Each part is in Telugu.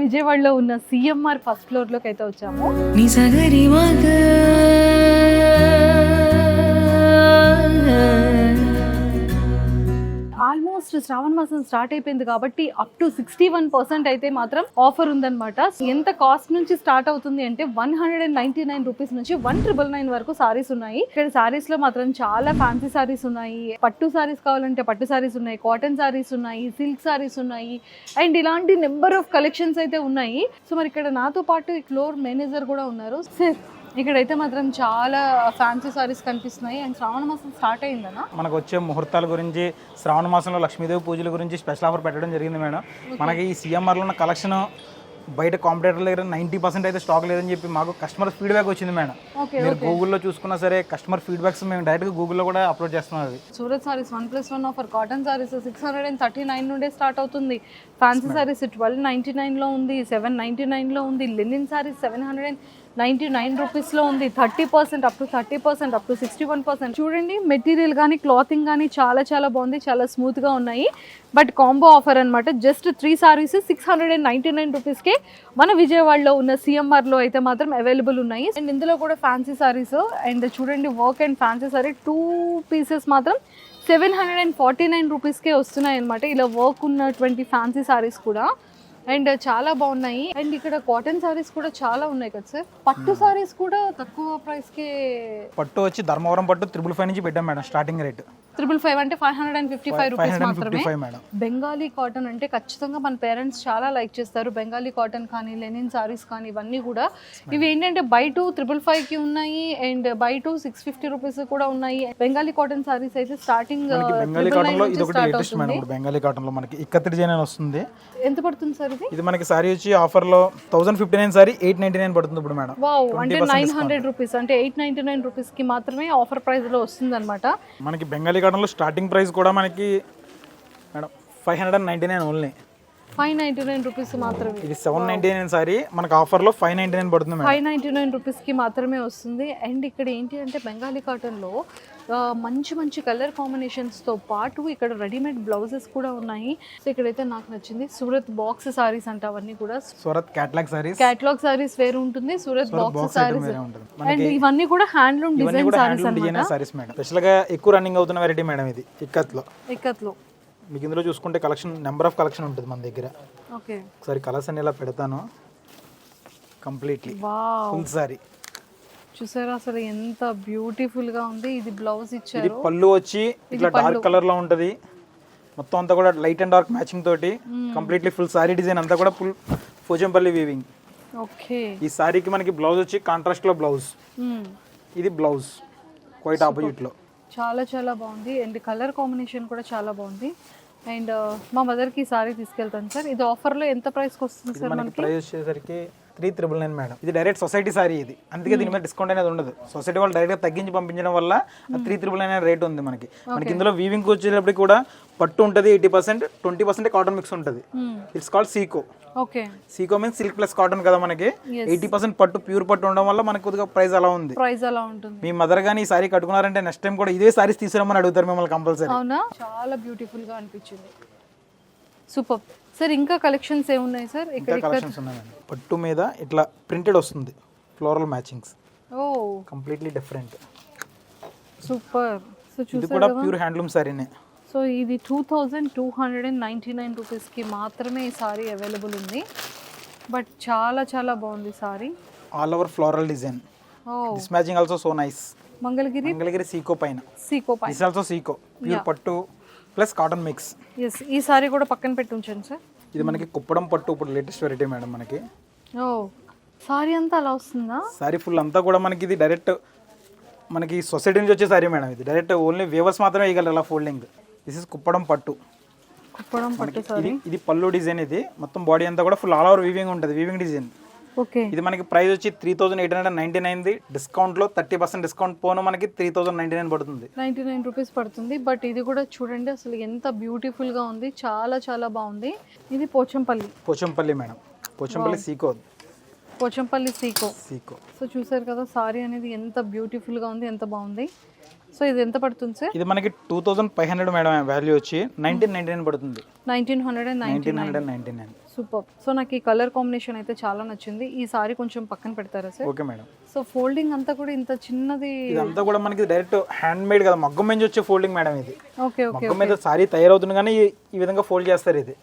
విజయవాడలో ఉన్న సిఎంఆర్ ఫస్ట్ ఫ్లోర్ లోకి అయితే వచ్చాము. ఆల్మోస్ట్ శ్రావణ మాసం స్టార్ట్ అయిపోయింది కాబట్టి అప్ టు 61% అయితే మాత్రం ఆఫర్ ఉందన్నమాట. ఎంత కాస్ట్ నుంచి స్టార్ట్ అవుతుంది అంటే 199 రూపీస్ నుంచి 199 వరకు సారీస్ ఉన్నాయి. ఇక్కడ సారీస్ లో మాత్రం చాలా ఫ్యాన్సీ సారీస్ ఉన్నాయి, పట్టు సారీస్ కావాలంటే పట్టు సారీస్ ఉన్నాయి, కాటన్ సారీస్ ఉన్నాయి, సిల్క్ సారీస్ ఉన్నాయి అండ్ ఇలాంటి నెంబర్ ఆఫ్ కలెక్షన్స్ అయితే ఉన్నాయి. సో మరి ఇక్కడ నాతో పాటు ఈ ఫ్లోర్ మేనేజర్ కూడా ఉన్నారు. సార్ ఇక్కడైతే మాత్రం చాలా ఫ్యాన్సీ సారీస్ కనిపిస్తున్నాయి అండ్ శ్రావణ మాసం స్టార్ట్ అయిందనా? మనకు వచ్చే ముహూర్తాల గురించి, శ్రావణ మాసంలో లక్ష్మీదేవి పూజల గురించి స్పెషల్ ఆఫర్ పెట్టడం జరిగింది మేడం. మనకి ఈ సిఎంఆర్లో ఉన్న కలెక్షన్ బయట కాంపిటేటర్ల దగ్గర 90% అయితే స్టాక్ లేదని చెప్పి మాకు కస్టమర్ ఫీడ్బ్యాక్ వచ్చింది మేడం. మీరు గూగుల్లో చూసుకున్నా సరే కస్టమర్ ఫీడ్బ్యాక్స్ మేము డైరెక్ట్గా గూగుల్లో కూడా అప్లోడ్ చేస్తున్నాం. అది సూరత్ సారీస్ 1+1 ఆఫర్, కాటన్ సారీస్ 639 నుండే స్టార్ట్ అవుతుంది, ఫ్యాన్సీ సారీస్ 1299లో ఉంది, 799లో ఉంది, లినిన్ సారీస్ 799 రూపీస్లో ఉంది, 30% అప్ టు 30% అప్ టు 61%. చూడండి మెటీరియల్ కానీ క్లాతింగ్ కానీ చాలా చాలా బాగుంది, చాలా స్మూత్గా ఉన్నాయి. బట్ కాంబో ఆఫర్ అనమాట. జస్ట్ 3 సారీస్ 699 రూపీస్కే మన విజయవాడలో ఉన్న సిఎంఆర్లో అయితే మాత్రం అవైలబుల్ ఉన్నాయి. అండ్ ఇందులో కూడా ఫ్యాన్సీ సారీస్ అండ్ చూడండి work and fancy sorry 2 pieces మాత్రం 749 రూపీస్కే వస్తున్నాయి అనమాట. ఇలా వర్క్ ఉన్నటువంటి ఫ్యాన్సీ సారీస్ కూడా అండ్ చాలా బాగున్నాయి. అండ్ ఇక్కడ కాటన్ సారీస్ కూడా చాలా ఉన్నాయి కదా సార్. పట్టు సారీస్ కూడా తక్కువ ప్రైస్ కే. పట్టు వచ్చి ధర్మవరం పట్టు 555 నుంచి పెట్టాం మేడం స్టార్టింగ్ రేట్. 555 అంటే 555 రూపీస్ మాత్రమే. బెంగాలీ కాటన్ అంటే ఖచ్చితంగా మన పేరెంట్స్ చాలా లైక్ చేస్తారు. బెంగాలీ కాటన్ కానీ లెనిన్ సారీస్ కానీ ఇవన్నీ కూడా ఇవి ఏంటంటే బై 2 555 కి ఉన్నాయి అండ్ బై 2 650 రూపీస్ కూడా ఉన్నాయి. బెంగాలీ కాటన్ సారీస్ అయితే స్టార్టింగ్ బెంగాలీ కాటన్ లో ఇది ఒకటి లేటెస్ట్ మేడం. బెంగాలీ కాటన్ లో మనకి ఇక్కత్ డిజైన్ అని వస్తుంది. ఎంత పడుతుంది సార్ ఇది? మనకి సారీ వచ్చి ఆఫర్ లో 1059 సారీ 899 పడుతుంది ఇప్పుడు మేడం. వావ్, అంటే 900 రూపీస్ అంటే 899 రూపీస్ కి మాత్రమే ఆఫర్ ప్రైస్ లో వస్తుంది అనమాట. మనకి బెంగాలీ కాటన్ లో స్టార్టింగ్ ప్రైస్ కూడా మనకి మేడం 599 ఓన్లీ. 599 రూపీస్ మాత్రమే. ఇది 799 సారీ మనకి ఆఫర్ లో 599 పడుతుంది మేడం. 599 రూపీస్ కి మాత్రమే వస్తుంది. అండ్ ఇక్కడ ఏంటి అంటే బెంగాలీ కాటన్ లో మంచి మంచి కలర్ కాంబినేషన్స్ తో పాటు ఇక్కడ రెడీమేడ్ బ్లౌజెస్ కూడా ఉన్నాయి. సో ఇక్కడైతే నాకు నచ్చింది సూరత్ బాక్స్ సారీస్ అంటే అవన్నీ కూడా సూరత్ క్యాటలాగ్ సారీస్ వేరు ఉంటుంది, సూరత్ బాక్స్ సారీస్ అండ్ ఇవన్నీ కూడా handloom design saris madam. Special గా ఎక్కువ రన్నింగ్ అవుతున్న వెరైటీ మేడం ఇది ఇక్కత్ లో. మీకు ఇందులో చూసుకుంటే కలెక్షన్ నెంబర్ ఆఫ్ కలెక్షన్ ఉంటుంది మన దగ్గర. ఓకే, ఒకసారి కలర్స్ అన్ని ఇలా పెడతాను. కంప్లీట్లీ ఫుల్ సారీ చూసారా అసలు ఎంత బ్యూటిఫుల్ గా ఉంది. ఇది బ్లౌజ్ ఇచ్చారు. ఇది పళ్ళు వచ్చి ఇట్లా డార్క్ కలర్ లో ఉంటది. మొత్తం అంతా కూడా లైట్ అండ్ డార్క్ మ్యాచింగ్ తోటి కంప్లీట్లీ ఫుల్ సారీ డిజైన్ అంతా కూడా ఫుల్ పోచంపల్లి వీవింగ్. ఓకే, ఈ సారీకి మనకి బ్లౌజ్ వచ్చి కాంట్రాస్ట్ లో బ్లౌజ్. ఇది బ్లౌజ్ క్వైట్ ఆపోజిట్ లో. చాలా చాలా బాగుంది అండ్ కలర్ కాంబినేషన్ కూడా చాలా బాగుంది. అండ్ మా మదర్ కి సారీ తీసుకెళ్తాను సార్. ఇది ఆఫర్ లో ఎంత ప్రైస్ కి వస్తుంది సార్? మనకి ప్రైస్ వచ్చేసరికి 399 మేడం. ఇది డైరెక్ట్ సొసైటీ సారీ ఇది, అందుకే దీని మీద డిస్కౌంట్ అనేది ఉండదు. సొసైటీ వాళ్ళు డైరెక్ట్ తగ్గించి పంపించడం వల్ల 399 రేట్ ఉంది మనకి. మనకి ఇందులో వీవింగ్ వచ్చేటప్పటికి కూడా పట్టు ఉంటుంది 80%, 20% కాటన్ మిక్స్ ఉంటుంది. It's called Sico. Okay, Sico means silk plus cotton కదా. మనకి 80% పట్టు ప్యూర్ పట్టు ఉండడం వల్ల మనకి కొద్దిగా ప్రైస్ అలా ఉంది. ఉంటుంది. మీ మదర్ గానీ ఈ సారీ కట్టుకున్నారంటే నెక్స్ట్ టైం కూడా ఇదే సారీస్ తీసుకురమ్మని అడుగుతారు మిమ్మల్ని కంపల్సరీ. అవునా, చాలా బ్యూటిఫుల్ గా అనిపించింది. Super sir. ఇంకా కలెక్షన్స్ ఏమున్నాయి సార్? ఇక్కడ కలెక్షన్స్ ఉన్నాయండి. పట్టు మీద ఇట్లా ప్రింటెడ్ వస్తుంది, ఫ్లోరల్ మ్యాచింగ్స్. ఓ, కంప్లీట్లీ డిఫరెంట్. సూపర్. సో ఇది కూడా ప్యూర్ హ్యాండ్లూమ్ సారీనే. సో ఇది 2299 రూపీస్ కి మాత్రమే ఈ సారీ అవైలబుల్ ఉంది. బట్ చాలా చాలా బాగుంది sari. All over floral design. This matching also so nice. Mangalagiri Sico పైన. దిస్ ఆల్సో సీకో ప్యూర్ పట్టు ప్లస్ కాటన్ మిక్స్. ఎస్, ఈ సారీ కూడా పక్కన పెట్టి ఉంచండి సార్. ఇది మనకి కుప్పడం పట్టు ఇప్పుడు లేటెస్ట్ వెరైటీ మేడం మనకి. ఓ, సారీ అంతా అలా వస్తుందా? సారీ ఫుల్ అంతా కూడా మనకి ఇది డైరెక్ట్ మనకి సొసైటీ నుంచి వచ్చే సారీ మేడం. ఇది డైరెక్ట్ ఓన్లీ వేవర్స్ మాత్రమే వేయగలరు అలా ఫోల్డింగ్. దిస్ ఇస్ కుప్పడం పట్టు సారీ. ఇది పళ్ళు డిజైన్. ఇది మొత్తం బాడీ అంతా కూడా ఫుల్ ఆల్ ఓవర్ వీవింగ్ ఉంటుంది, వీవింగ్ డిజైన్. ఓకే, ఇది మనకి ప్రైస్ వచ్చి 3899. డిస్కౌంట్ లో 30% డిస్కౌంట్ పోను మనకి 3099 పడుతుంది. 99 రూపీస్ పడుతుంది. బట్ ఇది కూడా చూడండి అసలు ఎంత బ్యూటిఫుల్ గా ఉంది, చాలా చాలా బాగుంది. ఇది పోచంపల్లి మేడం. పోచంపల్లి సీకో. సో చూసారు కదా సారీ అనేది ఎంత బ్యూటిఫుల్ గా ఉంది, ఎంత బాగుంది. సో ఇది ఎంత పడుతుంది సార్? ఇది మనకి 2500 మేడం. వాల్యూ వచ్చి 1999 పడుతుంది. 1999. సూపర్. సో నాకు ఈ కలర్ కాంబినేషన్ అయితే చాలా నచ్చింది. ఈ సారీ కొంచెం పక్కన పెడతారా sir? Okay madam. So folding అంతా కూడా ఇంత చిన్నది, ఇదంతా కూడా మనకి డైరెక్ట్ హ్యాండ్ మేడ్ కదా, మగ్గం మీద వచ్చే ఫోల్డింగ్ మేడం ఇది. Okay okay. మగ్గం మీద సారీ తయారవుతుంది కానీ ఈ విధంగా ఫోల్డ్ చేస్తారు ఇది.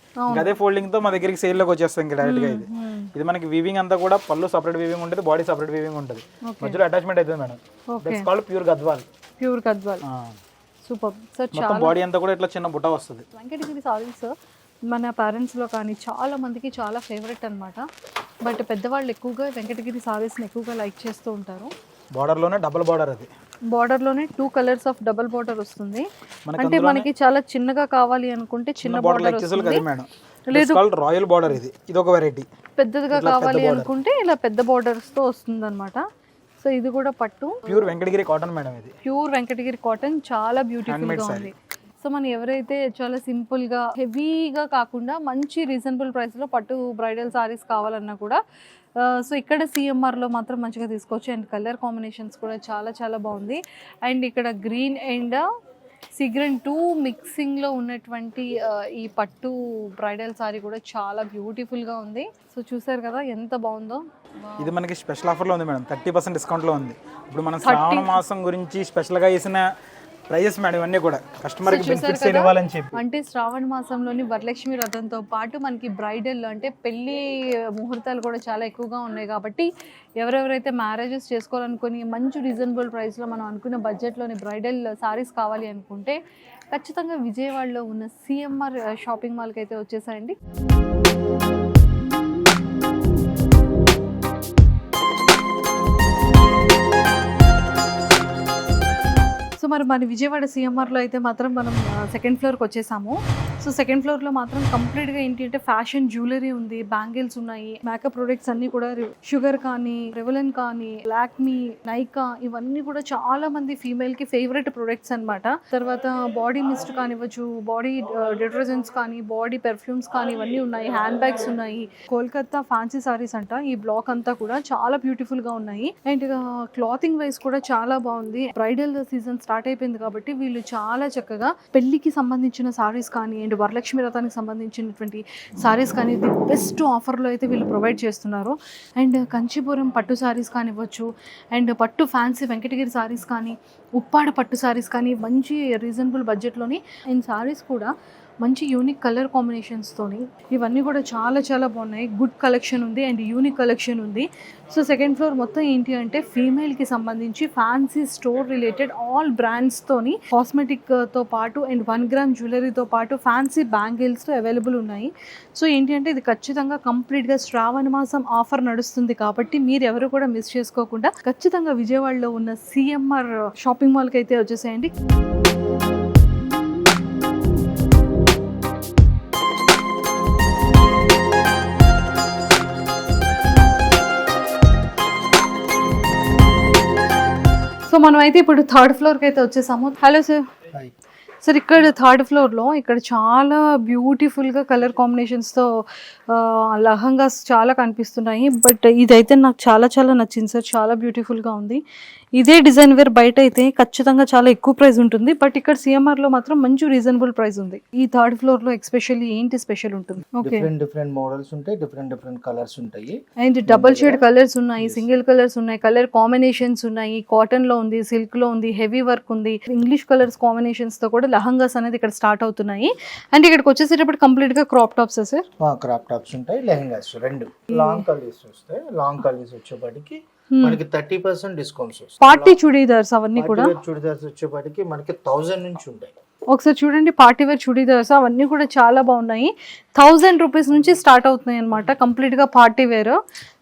అదే ఫోల్డింగ్ తో మా దగ్గరికి సేల్ లోకి వచ్చేస్తుంది ఇంకా డైరెక్ట్ గా ఇది. ఇది మనకి వీవింగ్ అంతా కూడా పళ్ళు సపరేట్ వీవింగ్ ఉంటుంది, బాడీ సపరేట్ వీవింగ్ ఉంటుంది, మధ్యలో అటాచ్మెంట్ అవుతుంది madam. That's called pure Gadwal. Pure Gadwal. Super sir. మొత్తం బాడీ అంతా కూడా ఇట్లా చిన్న బుట్ట వస్తుంది. వెంకటగిరి సారీస్ మన పేరెంట్స్లో కానీ చాలా మందికి చాలా ఫేవరెట్ అనమాట. బట్ పెద్దవాళ్ళు ఎక్కువగా వెంకటగిరి సారీస్ని ఎక్కువగా లైక్ చేస్తూ ఉంటారు. బార్డర్లోనే డబుల్ బార్డర్, అది బార్డర్లోనే 2 కలర్స్ ఆఫ్ డబుల్ బార్డర్ వస్తుంది. అంటే మనకి చాలా చిన్నగా కావాలి అనుకుంటే చిన్న బార్డర్ వస్తుంది, లేదు రాయల్ బార్డర్ ఇది. ఇది ఒక వెరైటీ. పెద్దదిగా కావాలి అనుకుంటే ఇలా పెద్ద బార్డర్స్తో వస్తుంది అనమాట. సో ఇది కూడా పట్టు, ప్యూర్ వెంకటగిరి కాటన్ మేడం. ఇది ప్యూర్ వెంకటగిరి కాటన్, చాలా బ్యూటిఫుల్గా ఉంది. సో మనం ఎవరైతే చాలా సింపుల్గా హెవీగా కాకుండా మంచి రీజనబుల్ ప్రైస్లో పట్టు బ్రైడల్ సారీస్ కావాలన్నా కూడా సో ఇక్కడ సిఎంఆర్లో మాత్రం మంచిగా తీసుకోవచ్చు. అండ్ కలర్ కాంబినేషన్స్ కూడా చాలా చాలా బాగుంది. అండ్ ఇక్కడ గ్రీన్ అండ్ సిగ్రెన్ 2 మిక్సింగ్లో ఉన్నటువంటి ఈ పట్టు బ్రైడల్ సారీ కూడా చాలా బ్యూటిఫుల్గా ఉంది. సో చూసారు కదా ఎంత బాగుందో. ఇది మనకి స్పెషల్ ఆఫర్లో ఉంది మేడం, 30% డిస్కౌంట్లో ఉంది. ఇప్పుడు మనం శ్రావణ మాసం గురించి స్పెషల్గా వేసిన ప్రైజెస్ మేడం ఇవన్నీ కూడా కస్టమర్కి బెనిఫిట్స్ ఇవ్వాలని చెప్పి. అంటే శ్రావణ మాసంలోని వరలక్ష్మి వ్రతంతో పాటు మనకి బ్రైడల్ అంటే పెళ్లి ముహూర్తాలు కూడా చాలా ఎక్కువగా ఉన్నాయి కాబట్టి ఎవరెవరైతే మ్యారేజెస్ చేసుకోవాలనుకుని మంచి రీజనబుల్ ప్రైస్లో మనం అనుకున్న బడ్జెట్లోని బ్రైడల్ సారీస్ కావాలి అనుకుంటే ఖచ్చితంగా విజయవాడలో ఉన్న సిఎంఆర్ షాపింగ్ మాల్కి అయితే వచ్చేసాయండి. సో మరి మన విజయవాడ సిఎంఆర్లో అయితే మాత్రం మనం సెకండ్ ఫ్లోర్కి వచ్చేసాము. సో సెకండ్ ఫ్లోర్లో మాత్రం కంప్లీట్గా ఏంటి అంటే ఫ్యాషన్ జ్యువెలరీ ఉంది, బ్యాంగిల్స్ ఉన్నాయి, మేకప్ ప్రొడక్ట్స్ అన్నీ కూడా షుగర్ కానీ, రెవలన్ కానీ, లాక్మీ, నైకా ఇవన్నీ కూడా చాలా మంది ఫీమేల్కి ఫేవరెట్ ప్రొడక్ట్స్ అనమాట. తర్వాత బాడీ మిస్ట్ కానివ్వచ్చు, బాడీ డిటర్జెంట్స్ కానీ, బాడీ పెర్ఫ్యూమ్స్ కానీ ఇవన్నీ ఉన్నాయి, హ్యాండ్ బ్యాగ్స్ ఉన్నాయి. కోల్కతా ఫ్యాన్సీ సారీస్ అంట ఈ బ్లాక్ అంతా కూడా చాలా బ్యూటిఫుల్గా ఉన్నాయి. అండ్ క్లాతింగ్ వైజ్ కూడా చాలా బాగుంది. బ్రైడల్ సీజన్ స్టార్ట్ అయిపోయింది కాబట్టి వీళ్ళు చాలా చక్కగా పెళ్లికి సంబంధించిన సారీస్ కానీ అండ్ వరలక్ష్మి వ్రతానికి సంబంధించినటువంటి సారీస్ కానీ ది బెస్ట్ ఆఫర్లో అయితే వీళ్ళు ప్రొవైడ్ చేస్తున్నారు. అండ్ కంచిపురం పట్టు సారీస్ కానివ్వచ్చు, అండ్ పట్టు ఫ్యాన్సీ వెంకటగిరి సారీస్ కానీ, ఉప్పాడ పట్టు సారీస్ కానీ మంచి రీజనబుల్ బడ్జెట్లోని. అండ్ సారీస్ కూడా మంచి యూనిక్ కలర్ కాంబినేషన్స్తోని ఇవన్నీ కూడా చాలా చాలా బాగున్నాయి. గుడ్ కలెక్షన్ ఉంది అండ్ యూనిక్ కలెక్షన్ ఉంది. సో సెకండ్ ఫ్లోర్ మొత్తం ఏంటి అంటే ఫీమేల్కి సంబంధించి ఫ్యాన్సీ స్టోర్ రిలేటెడ్ ఆల్ బ్రాండ్స్తోని కాస్మెటిక్తో పాటు అండ్ 1 గ్రామ్ జ్యువెలరీతో పాటు ఫ్యాన్సీ బ్యాంగిల్స్ అవైలబుల్ ఉన్నాయి. సో ఏంటి అంటే ఇది ఖచ్చితంగా కంప్లీట్గా శ్రావణ మాసం ఆఫర్ నడుస్తుంది కాబట్టి మీరు ఎవరు కూడా మిస్ చేసుకోకుండా ఖచ్చితంగా విజయవాడలో ఉన్న సిఎంఆర్ షాపింగ్ మాల్కి అయితే వచ్చేసేయండి. సో మనం అయితే ఇప్పుడు 3rd ఫ్లోర్కి అయితే వచ్చేసాము. Hello sir. సార్ ఇక్కడ 3rd ఫ్లోర్లో ఇక్కడ చాలా బ్యూటిఫుల్గా కలర్ కాంబినేషన్స్తో లహంగాస్ చాలా కనిపిస్తున్నాయి. బట్ ఇదైతే నాకు చాలా చాలా నచ్చింది సార్, చాలా బ్యూటిఫుల్గా ఉంది. ఇదే డిజైన్ వేర్ బయట అయితే ఖచ్చితంగా చాలా ఎక్కువ ప్రైస్ ఉంటుంది, బట్ ఇక్కడ సిఎంఆర్లో మాత్రం మంచి రీజనబుల్ ప్రైస్ ఉంది. ఈ 3rd ఫ్లోర్లో ఎస్పెషల్లీ ఏంటి స్పెషల్ ఉంటుంది? ఓకే, డిఫరెంట్ మోడల్స్ ఉంటాయి, డిఫరెంట్ కలర్స్ ఉంటాయి. అండ్ డబుల్ షేడ్ కలర్స్ ఉన్నాయి, సింగిల్ కలర్స్ ఉన్నాయి, కలర్ కాంబినేషన్స్ ఉన్నాయి. కాటన్లో ఉంది, సిల్క్లో ఉంది, హెవీ వర్క్ ఉంది, ఇంగ్లీష్ కలర్స్ కాంబినేషన్స్తో కూడా లహంగాస్ అనేది ఇక్కడ స్టార్ట్ అవుతున్నాయి. అండ్ ఇక్కడికి వచ్చేసేటప్పుడు కంప్లీట్గా crop tops sir? Crop tops ఉంటాయి, లెహంగాస్ రెండు లాంగ్ కలీస్ వస్తాయి. లాంగ్ కలీస్ వచ్చేపాటికి మనకి 30% డిస్కౌంట్స్ వస్తాయి. పార్టీ చుడీదార్స్ అవన్నీ కూడా చుడీదార్స్ వచ్చేపాటికి మనకి 1000 నుంచి ఉంటాయి. ఒకసారి చూడండి, పార్టీ వేర్ చుడీదార్స్ అవన్నీ కూడా చాలా బాగున్నాయి. 1000 రూపీస్ నుంచి స్టార్ట్ అవుతున్నాయి అనమాట, కంప్లీట్గా పార్టీ వేర్.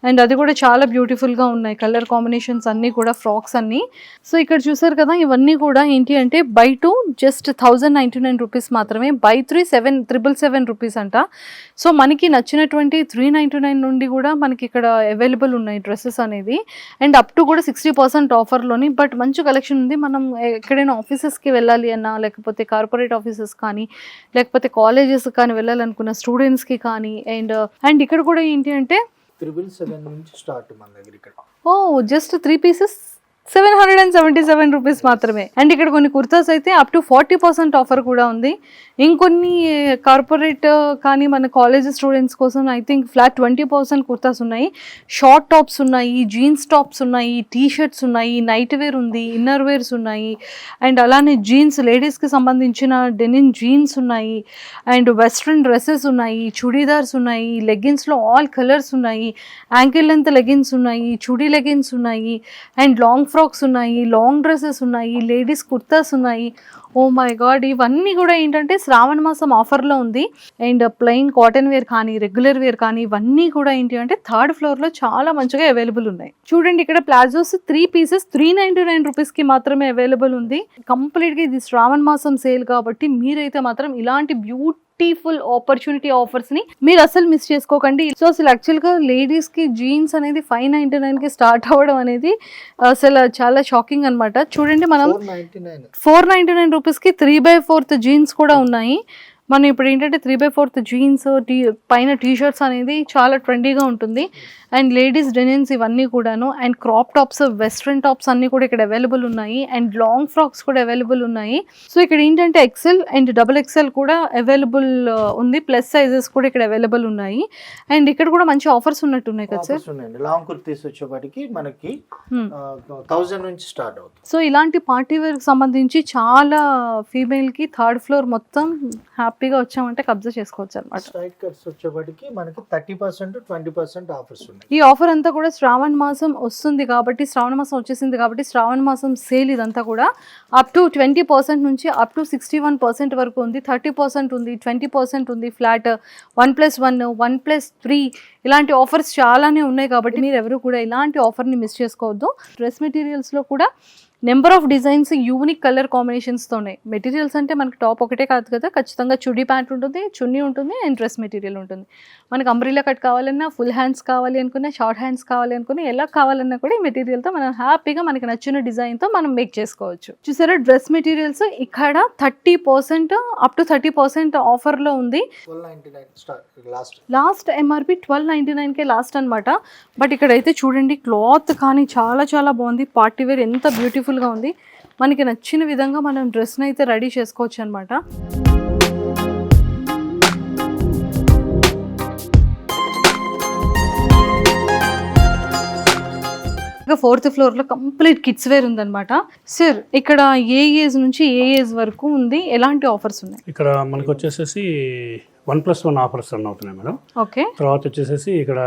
అండ్ అది కూడా చాలా బ్యూటిఫుల్గా ఉన్నాయి, కలర్ కాంబినేషన్స్ అన్నీ కూడా, ఫ్రాక్స్ అన్నీ. సో ఇక్కడ చూసారు కదా, ఇవన్నీ కూడా ఏంటి అంటే బై 2 జస్ట్ 1099 రూపీస్ మాత్రమే, బై 3 777 రూపీస్ అంట. సో మనకి నచ్చినటువంటి 399 నుండి కూడా మనకి ఇక్కడ అవైలబుల్ ఉన్నాయి డ్రెస్సెస్ అనేది. అండ్ అప్ టు కూడా 60% ఆఫర్లోని. బట్ మంచి కలెక్షన్ ఉంది. మనం ఎక్కడైనా ఆఫీసెస్కి వెళ్ళాలి అన్నా, లేకపోతే కార్పొరేట్ ఆఫీసెస్ కానీ, లేకపోతే కాలేజెస్ కానీ వెళ్ళాలనుకున్న స్టూడెంట్స్కి కానీ. అండ్ ఇక్కడ కూడా ఏంటి అంటే 777 నుంచి స్టార్ట్ మన దగ్గర ఇక్కడ. ఓ జస్ట్ 3 పీసెస్ 777 రూపీస్ మాత్రమే. అండ్ ఇక్కడ కొన్ని కుర్తాస్ అయితే అప్ టు 40% ఆఫర్ కూడా ఉంది. ఇంకొన్ని కార్పొరేట్ కానీ మన కాలేజ్ స్టూడెంట్స్ కోసం ఐ థింక్ ఫ్లాట్ 20% కుర్తాస్ ఉన్నాయి. షార్ట్ టాప్స్ ఉన్నాయి, జీన్స్ టాప్స్ ఉన్నాయి, టీ షర్ట్స్ ఉన్నాయి, నైట్ వేర్ ఉంది, ఇన్నర్ వేర్స్ ఉన్నాయి, అండ్ అలానే జీన్స్ లేడీస్కి సంబంధించిన డెనిమ్ జీన్స్ ఉన్నాయి, అండ్ వెస్ట్రన్ డ్రెస్సెస్ ఉన్నాయి, చుడీదార్స్ ఉన్నాయి, లెగ్గిన్స్లో ఆల్ కలర్స్ ఉన్నాయి, యాంకిల్ లెంత్ లెగ్గిన్స్ ఉన్నాయి, చుడీ లెగ్గిన్స్ ఉన్నాయి, అండ్ లాంగ్ ఫ్రాక్స్ ఉన్నాయి, లాంగ్ డ్రెస్సెస్ ఉన్నాయి, లేడీస్ కుర్తాస్ ఉన్నాయి. ఓ మై గాడ్, ఇవన్నీ కూడా ఏంటంటే శ్రావణ మాసం ఆఫర్లో ఉంది. అండ్ ప్లెయిన్ కాటన్ వేర్ కానీ రెగ్యులర్ వేర్ కానీ ఇవన్నీ కూడా ఏంటి అంటే 3rd ఫ్లోర్లో చాలా మంచిగా అవైలబుల్ ఉన్నాయి. చూడండి ఇక్కడ ప్లాజోస్ 3 పీసెస్ 399 రూపీస్కి మాత్రమే అవైలబుల్ ఉంది. కంప్లీట్గా ఇది శ్రావణ మాసం సేల్ కాబట్టి మీరైతే మాత్రం ఇలాంటి బ్యూటిఫుల్ ఆపర్చునిటీ ఆఫర్స్ ని మీరు అసలు మిస్ చేసుకోకండి. సో అసలు యాక్చువల్గా లేడీస్ కి జీన్స్ అనేది 599 కి స్టార్ట్ అవ్వడం అనేది అసలు చాలా షాకింగ్ అన్నమాట. చూడండి మనం 499 రూపీస్ కి 3/4 జీన్స్ కూడా ఉన్నాయి. మనం ఇప్పుడు ఏంటంటే 3/4 జీన్స్ పైన టీ షర్ట్స్ అనేది చాలా ట్రెండీగా ఉంటుంది. అండ్ లేడీస్ డెనిమ్స్ ఇవన్నీ కూడాను, and crop tops, western tops అన్నీ కూడా ఇక్కడ అవైలబుల్ ఉన్నాయి, అండ్ లాంగ్ ఫ్రాక్స్ కూడా అవైలబుల్ ఉన్నాయి. సో ఇక్కడ ఏంటంటే ఎక్సెల్ అండ్ XXL కూడా అవైలబుల్ ఉంది, ప్లస్ సైజెస్ కూడా ఇక్కడ అవైలబుల్ ఉన్నాయి. అండ్ ఇక్కడ కూడా మంచి ఆఫర్స్ ఉన్నట్టున్నాయి కదా సార్. లాంగ్ కుర్తీస్ వచ్చేప్పటికి మనకి 1000 నుంచి స్టార్ట్ అవుతుంది. సో ఇలాంటి పార్టీ వేర్కి సంబంధించి చాలా ఫీమేల్కి 3rd ఫ్లోర్ మొత్తం హ్యాపీగా వచ్చామంటే కబ్జా చేసుకోవచ్చు అనమాట. స్ట్రైట్ కట్స్ వచ్చేప్పటికి మనకి 30% 20% ఆఫర్స్ ఉన్నాయి. ఈ ఆఫర్ అంతా కూడా శ్రావణ మాసం వస్తుంది కాబట్టి, శ్రావణ మాసం వచ్చేసింది కాబట్టి శ్రావణ మాసం సేల్ ఇదంతా కూడా అప్ టు 20% నుంచి అప్ టు 61% వరకు ఉంది, 30% ఉంది, 20% ఉంది, ఫ్లాట్ 1+1, 1+3 ఇలాంటి ఆఫర్స్ చాలానే ఉన్నాయి. కాబట్టి మీరు ఎవరు కూడా ఇలాంటి ఆఫర్ని మిస్ చేసుకోవద్దు. డ్రెస్ మెటీరియల్స్లో కూడా number of designs, unique colour కాంబినేషన్స్తోనే. మెటీరియల్స్ అంటే మనకి టాప్ ఒకటే కాదు కదా, ఖచ్చితంగా చుడీ ప్యాంట్ ఉంటుంది, చున్నీ ఉంటుంది, అండ్ డ్రెస్ మెటీరియల్ ఉంటుంది. మనకి అంబ్రిల్లా కట్ కావాలన్నా, ఫుల్ హ్యాండ్స్ కావాలి అనుకున్నా, షార్ట్ హ్యాండ్స్ కావాలి అనుకున్నా, ఎలా కావాలన్నా కూడా ఈ మెటీరియల్తో మనం హ్యాపీగా మనకి నచ్చిన డిజైన్తో మనం మేక్ చేసుకోవచ్చు. చూసారా డ్రెస్ మెటీరియల్స్ ఇక్కడ 30% అప్ టు 30% ఆఫర్లో ఉంది. 1299 లాస్ట్ MRP 1299కే లాస్ట్ అనమాట. బట్ ఇక్కడైతే చూడండి క్లాత్ కానీ చాలా చాలా బాగుంది, పార్టీ వేర్ ఎంత బ్యూటిఫుల్గా ఉంది. మనకి నచ్చిన విధంగా మనం డ్రెస్ని అయితే రెడీ చేసుకోవచ్చు అనమాట. ఇంకా 4th ఫ్లోర్లో కంప్లీట్ కిడ్స్ వేర్ ఉందన్నమాట. సార్ ఇక్కడ ఏ ఏజ్ నుంచి ఏ ఏజ్ వరకు ఉంది, ఎలాంటి ఆఫర్స్ ఉన్నాయి? ఇక్కడ మనకు వచ్చేసేసి 1+1 ఆఫర్స్ రన్ అవుతున్నాయి మేడం. ఓకే. తర్వాత వచ్చేసేసి ఇక్కడ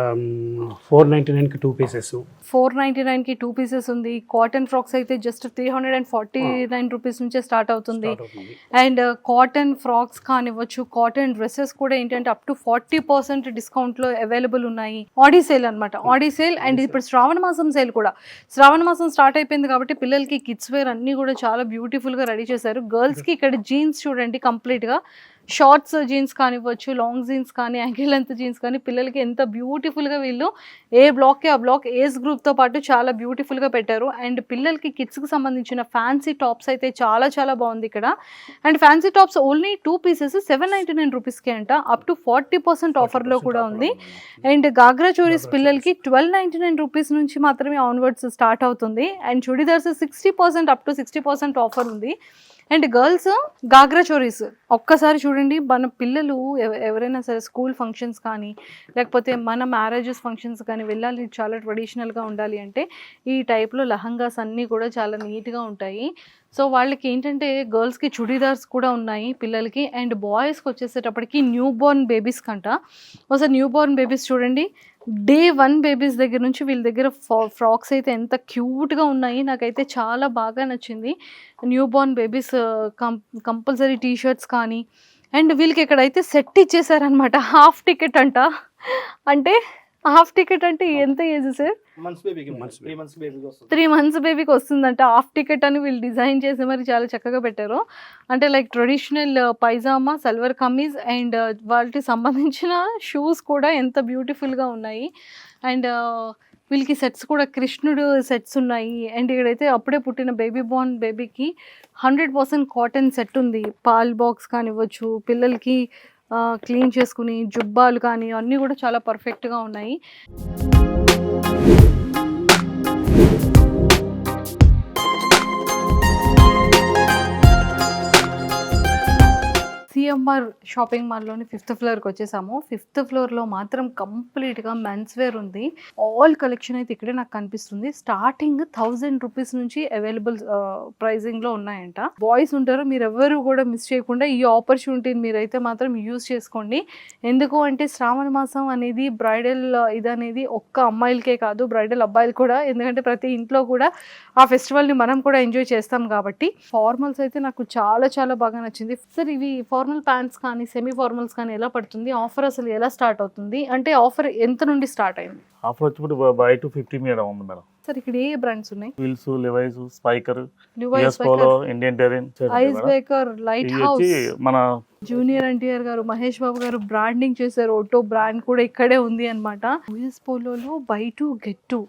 499కి 2 పీసెస్, 499కి 2 పీసెస్ ఉంది. కాటన్ ఫ్రాక్స్ అయితే జస్ట్ 349 రూపీస్ నుంచే స్టార్ట్ అవుతుంది. అండ్ కాటన్ ఫ్రాక్స్ కానివ్వచ్చు, కాటన్ డ్రెస్సెస్ కూడా ఏంటంటే అప్ టు 40% డిస్కౌంట్లో అవైలబుల్ ఉన్నాయి. ఆడీ సేల్ అనమాట, ఆడీ సేల్. అండ్ ఇప్పుడు శ్రావణ మాసం సేల్ కూడా, శ్రావణ మాసం స్టార్ట్ అయిపోయింది కాబట్టి పిల్లలకి కిడ్స్ వేర్ అన్నీ కూడా చాలా బ్యూటిఫుల్గా రెడీ చేశారు. గర్ల్స్కి ఇక్కడ జీన్స్ చూడండి కంప్లీట్గా, షార్ట్స్ జీన్స్ కానివ్వచ్చు, లాంగ్ జీన్స్ కానీ, యాంకిల్ లెంత్ జీన్స్ కానీ, పిల్లలకి ఎంత బ్యూటిఫుల్గా వీళ్ళు ఏ బ్లాక్కి ఆ బ్లాక్ ఏజ్ గ్రూప్తో పాటు చాలా బ్యూటిఫుల్గా పెట్టారు. అండ్ పిల్లలకి కిడ్స్కి సంబంధించిన ఫ్యాన్సీ టాప్స్ అయితే చాలా చాలా బాగుంది ఇక్కడ. And fancy tops only 2 pieces 799 రూపీస్కి అంట, అప్ టు 40% ఆఫర్లో కూడా ఉంది. అండ్ గాగ్రా చోరీస్ పిల్లలకి 1299 రూపీస్ నుంచి మాత్రమే ఆన్వర్డ్స్ స్టార్ట్ అవుతుంది. And churidars 60% up to 60% offer ఉంది. అండ్ గర్ల్స్ గాగ్రా చోరీస్ ఒక్కసారి చూడండి, మన పిల్లలు ఎవరైనా సరే స్కూల్ ఫంక్షన్స్ కానీ లేకపోతే మన మ్యారేజెస్ ఫంక్షన్స్ కానీ వెళ్ళాలి, చాలా ట్రెడిషనల్గా ఉండాలి అంటే ఈ టైప్లో లహంగాస్ అన్నీ కూడా చాలా నీట్గా ఉంటాయి. సో వాళ్ళకి ఏంటంటే గర్ల్స్కి చుడీదార్స్ కూడా ఉన్నాయి పిల్లలకి. అండ్ బాయ్స్కి వచ్చేసేటప్పటికి న్యూ బోర్న్ బేబీస్ కంట. ఒకసారి న్యూ బోర్న్ బేబీస్ చూడండి, డే 1 బేబీస్ దగ్గర నుంచి వీళ్ళ దగ్గర ఫ్రాక్స్ అయితే ఎంత క్యూట్గా ఉన్నాయి, నాకైతే చాలా బాగా నచ్చింది. New Born babies compulsory T shirts కానీ. అండ్ వీళ్ళకి ఇక్కడైతే సెట్ ఇచ్చేసారనమాట, హాఫ్ టికెట్ అంట. అంటే హాఫ్ టికెట్ అంటే ఎంత ఏజ్ సార్? 3 మంత్స్ బేబీకి వస్తుందంట హాఫ్ టికెట్ అని వీళ్ళు డిజైన్ చేసి మరి చాలా చక్కగా పెట్టారు. అంటే like traditional pyjama, salwar kameez, and వాటికి సంబంధించిన షూస్ కూడా ఎంత బ్యూటిఫుల్గా ఉన్నాయి. అండ్ వీళ్ళకి సెట్స్ కూడా కృష్ణుడు సెట్స్ ఉన్నాయి. అండ్ ఇక్కడైతే అప్పుడే పుట్టిన బోర్న్ బేబీకి 100% కాటన్ సెట్ ఉంది. పాల్ బాక్స్ కానివ్వచ్చు, పిల్లలకి క్లీన్ చేసుకుని జుబ్బాలు కానీ అన్నీ కూడా చాలా పర్ఫెక్ట్గా ఉన్నాయి. సిఎంఆర్ షాపింగ్ మాల్లోని 5th ఫ్లోర్కి వచ్చేసాము. 5th ఫ్లోర్లో మాత్రం కంప్లీట్గా మెన్స్ వేర్ ఉంది. ఆల్ కలెక్షన్ అయితే ఇక్కడే నాకు కనిపిస్తుంది. స్టార్టింగ్ 1000 రూపీస్ నుంచి అవైలబుల్ ప్రైజింగ్లో ఉన్నాయంట. బాయ్స్ ఉంటారు, మీరు ఎవరు కూడా మిస్ చేయకుండా ఈ ఆపర్చునిటీని మీరైతే మాత్రం యూజ్ చేసుకోండి. ఎందుకు అంటే శ్రావణ మాసం అనేది బ్రైడల్ ఇది అనేది ఒక్క అమ్మాయిలకే కాదు, బ్రైడల్ అబ్బాయిలు కూడా, ఎందుకంటే ప్రతి ఇంట్లో కూడా ఆ ఫెస్టివల్ని మనం కూడా ఎంజాయ్ చేస్తాం కాబట్టి. ఫార్మల్స్ అయితే నాకు చాలా చాలా బాగా నచ్చింది. సార్ ఇవి ఫార్మల్ ప్యాంట్స్ కానీ సెమీ ఫార్మల్స్ కానీ ఎలా పడుతుంది? ఆఫర్ అసలు ఎలా స్టార్ట్ అవుతుంది? అంటే ఆఫర్ ఎంత నుండి స్టార్ట్ అయింది? ఆఫర్ వచ్చి బై 250 మేడం ఉంది మేడం. సార్ ఇక్కడ ఏ బ్రాండ్స్ ఉన్నాయి? Wills, Levi's, Spykar, Levi's, US Polo, Indian Terrain, Ice Breaker, Light House, మన జూనియర్ ఎన్టీఆర్ గారు, మహేష్ బాబు గారు బ్రాండింగ్ చేశారు. ఓటో బ్రాండ్ కూడా ఇక్కడే ఉంది అనమాట. యుఎస్ పోలోలో బై 2 get 2,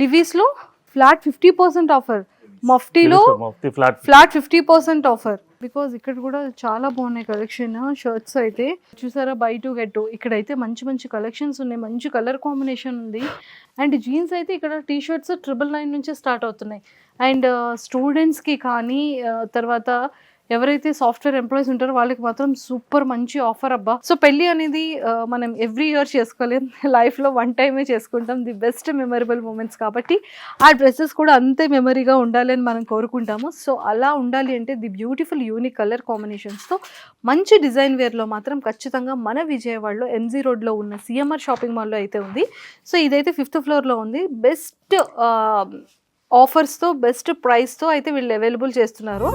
లివీస్ లో ఫ్లాట్ 50% ఆఫర్, మఫ్టీలో ఫ్లాట్ 50% ఆఫర్. బికాజ్ ఇక్కడ కూడా చాలా బాగున్నాయి కలెక్షన్. షర్ట్స్ అయితే చూసారా, బై 2 get 2. ఇక్కడైతే మంచి మంచి కలెక్షన్స్ ఉన్నాయి, మంచి కలర్ కాంబినేషన్ ఉంది. అండ్ జీన్స్ అయితే ఇక్కడ టీ షర్ట్స్ 999 నుంచే స్టార్ట్ అవుతున్నాయి. అండ్ స్టూడెంట్స్కి కానీ తర్వాత ఎవరైతే సాఫ్ట్వేర్ ఎంప్లాయీస్ ఉంటారో వాళ్ళకి మాత్రం సూపర్ మంచి ఆఫర్ అబ్బా. సో పెళ్ళి అనేది మనం ఎవ్రీ ఇయర్ చేసుకోలేం, లైఫ్లో 1 టైమే చేసుకుంటాం. ది బెస్ట్ మెమరబుల్ మూమెంట్స్ కాబట్టి ఆ డ్రెస్సెస్ కూడా అంతే మెమరీగా ఉండాలి అని మనం కోరుకుంటాము. సో అలా ఉండాలి అంటే ది బ్యూటిఫుల్ యూనిక్ కలర్ కాంబినేషన్స్తో మంచి డిజైన్ వేర్లో మాత్రం ఖచ్చితంగా మన విజయవాడలో MG రోడ్లో ఉన్న సిఎంఆర్ షాపింగ్ మాల్లో అయితే ఉంది. సో ఇదైతే 5th ఫ్లోర్లో ఉంది. బెస్ట్ ఆఫర్స్తో బెస్ట్ ప్రైస్తో అయితే వీళ్ళు అవైలబుల్ చేస్తున్నారు.